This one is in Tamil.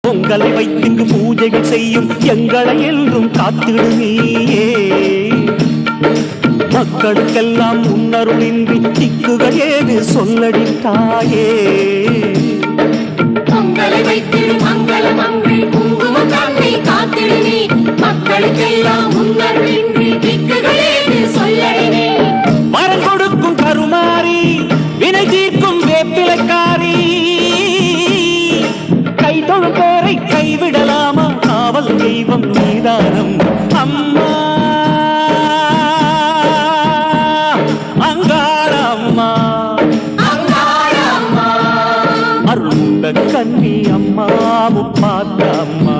பொங்கலை வைத்திங்கு பூஜைகள் செய்யும் எங்களை என்றும் காத்திடு நீயே. மக்களுக்கெல்லாம் முன்னருளின்றி திக்குகள் ஏது சொல்லடி தாயே. பொங்கலை வைத்திடு மங்களம் அன்றி குங்குமம் தன்னை காத்திடு நீ. மக்களுக்கெல்லாம் முன்னருளின்றி திக்குகள் ஏது சொல்லடி நீ. வரம் கொடுக்கும் கருமாறி வினை தீர்க்கும் வேப்பிலைக்காரி. கை தொழும் பேரை கைவிடலாமா காவல் தெய்வம் நீதானம் அம்மா. அருந்த கன்னி அம்மா முப்பாத்த அம்மா.